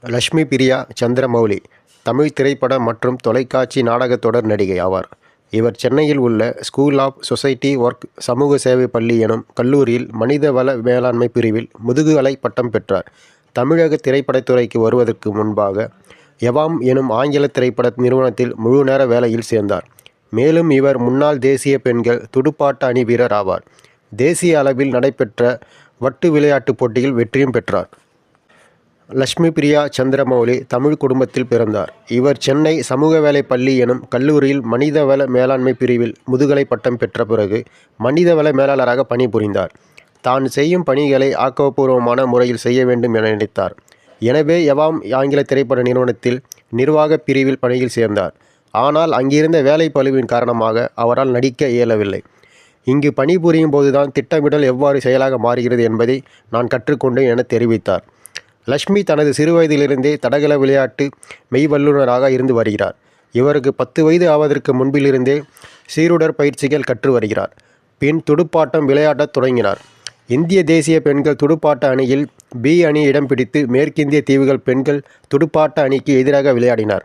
லட்சுமி பிரியா சந்திரமௌலி தமிழ் திரைப்பட மற்றும் தொலைக்காட்சி நாடகத் தொடர் நடிகை ஆவார். இவர் சென்னையில் உள்ள ஸ்கூல் ஆஃப் சொசைட்டி ஒர்க் சமூக சேவை பள்ளி எனும் கல்லூரியில் மனிதவள மேலாண்மை பிரிவில் முதுகலை பட்டம் பெற்றார். தமிழக திரைப்படத்துறைக்கு வருவதற்கு முன்பாக எவாம் எனும் ஆங்கில திரைப்பட நிறுவனத்தில் முழுநேர வேலையில் சேர்ந்தார். மேலும் இவர் முன்னாள் தேசிய பெண்கள் துடுப்பாட்ட அணி வீரர் ஆவார். தேசிய அளவில் நடைபெற்ற வட்டு விளையாட்டுப் போட்டியில் வெற்றியும் பெற்றார். லட்சுமி பிரியா சந்திரமௌலி தமிழ் குடும்பத்தில் பிறந்தார். இவர் சென்னை சமூக வேலை பள்ளி எனும் கல்லூரியில் மனிதவள மேலாண்மை பிரிவில் முதுகலை பட்டம் பெற்ற பிறகு மனிதவள மேலாளராக பணிபுரிந்தார். தான் செய்யும் பணிகளை ஆக்கப்பூர்வமான முறையில் செய்ய வேண்டும் என நினைத்தார். எனவே எவாம் ஆங்கில திரைப்பட நிறுவனத்தில் நிர்வாக பிரிவில் பணியில் சேர்ந்தார். ஆனால் அங்கிருந்த வேலை பளுவின் காரணமாக அவரால் நடிக்க இயலவில்லை. இங்கு பணிபுரியும் போதுதான் திட்டமிடல் எவ்வாறு செயலாக மாறுகிறது என்பதை நான் கற்றுக்கொண்டேன் என தெரிவித்தார். லட்சுமி தனது சிறுவயதிலிருந்தே தடகள விளையாட்டு மெய்வல்லுநராக இருந்து வருகிறார். இவருக்கு 10 வயது ஆவதற்கு முன்பிலிருந்தே சீருடர் பயிற்சிகள் கற்று வருகிறார். பின் துடுப்பாட்டம் விளையாடத் தொடங்கினார். இந்திய தேசிய பெண்கள் துடுப்பாட்ட அணியில் பி அணி இடம் பிடித்து மேற்கிந்திய தீவுகள் பெண்கள் துடுப்பாட்ட அணிக்கு எதிராக விளையாடினார்.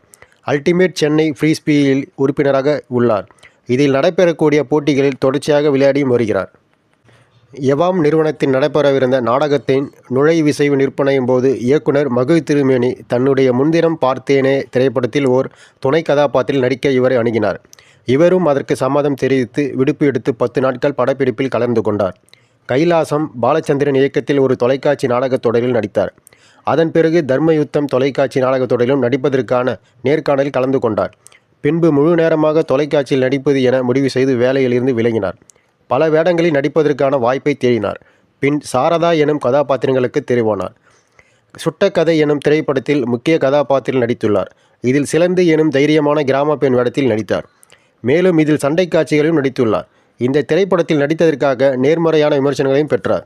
அல்டிமேட் சென்னை ஃப்ரீஸ்பீயில் உறுப்பினராக உள்ளார். இதில் நடைபெறக்கூடிய போட்டிகளில் தொடர்ச்சியாக விளையாடியும் வருகிறார். எவாம் நிறுவனத்தில் நடைபெறவிருந்த நாடகத்தின் நுழைவிசைவு நிற்பனையும் போது இயக்குனர் மகிழ் திருமேனி தன்னுடைய முன்தினம் பார்த்தேனே திரைப்படத்தில் ஓர் துணை கதாபாத்திரத்தில் நடிக்க இவரை அணுகினார். இவரும் அதற்கு சம்மதம் தெரிவித்து விடுப்பு எடுத்து 10 நாட்கள் படப்பிடிப்பில் கலந்து கொண்டார். கைலாசம் பாலச்சந்திரன் இயக்கத்தில் ஒரு தொலைக்காட்சி நாடகத் தொடரில் நடித்தார். அதன் பிறகு தர்மயுத்தம் தொலைக்காட்சி நாடகத் தொடரிலும் நடிப்பதற்கான நேர்காணலில் கலந்து கொண்டார். பின்பு முழு நேரமாக தொலைக்காட்சியில் நடிப்பது என முடிவு செய்து வேலையிலிருந்து விலகினார். பல வேடங்களில் நடிப்பதற்கான வாய்ப்பை தேடினார். பின் சாரதா எனும் கதாபாத்திரங்களுக்கு தெரிவானார். சுட்டக்கதை எனும் திரைப்படத்தில் முக்கிய கதாபாத்திரத்தில் நடித்துள்ளார். இதில் சிலந்து எனும் தைரியமான கிராம பெண் வேடத்தில் நடித்தார். மேலும் இதில் சண்டை காட்சிகளிலும் நடித்துள்ளார். இந்த திரைப்படத்தில் நடித்ததற்காக நேர்மறையான விமர்சனங்களையும் பெற்றார்.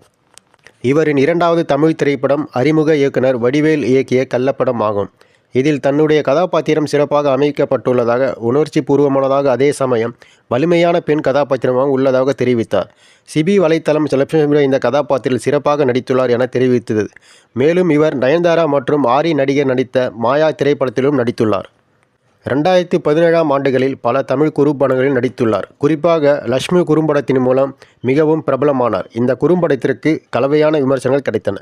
இவரின் 2வது தமிழ் திரைப்படம் அறிமுக இயக்குனர் வடிவேல் இயக்கிய கள்ளப்படம் ஆகும். இதில் தன்னுடைய கதாபாத்திரம் சிறப்பாக அமைக்கப்பட்டுள்ளதாக, உணர்ச்சி பூர்வமானதாக, அதே சமயம் வலிமையான பெண் கதாபாத்திரமாக உள்ளதாக தெரிவித்தார். சிபி வலைத்தளம் லட்சுமி இந்த கதாபாத்திரத்தில் சிறப்பாக நடித்துள்ளார் என தெரிவித்தது. மேலும் இவர் நயன்தாரா மற்றும் ஆரி நடிகர் நடித்த மாயா திரைப்படத்திலும் நடித்துள்ளார். 2017ஆம் ஆண்டுகளில் பல தமிழ் குறும்படங்களில் நடித்துள்ளார். குறிப்பாக லட்சுமி குறும்படத்தின் மூலம் மிகவும் பிரபலமானார். இந்த குறும்படத்திற்கு கலவையான விமர்சனங்கள் கிடைத்தன.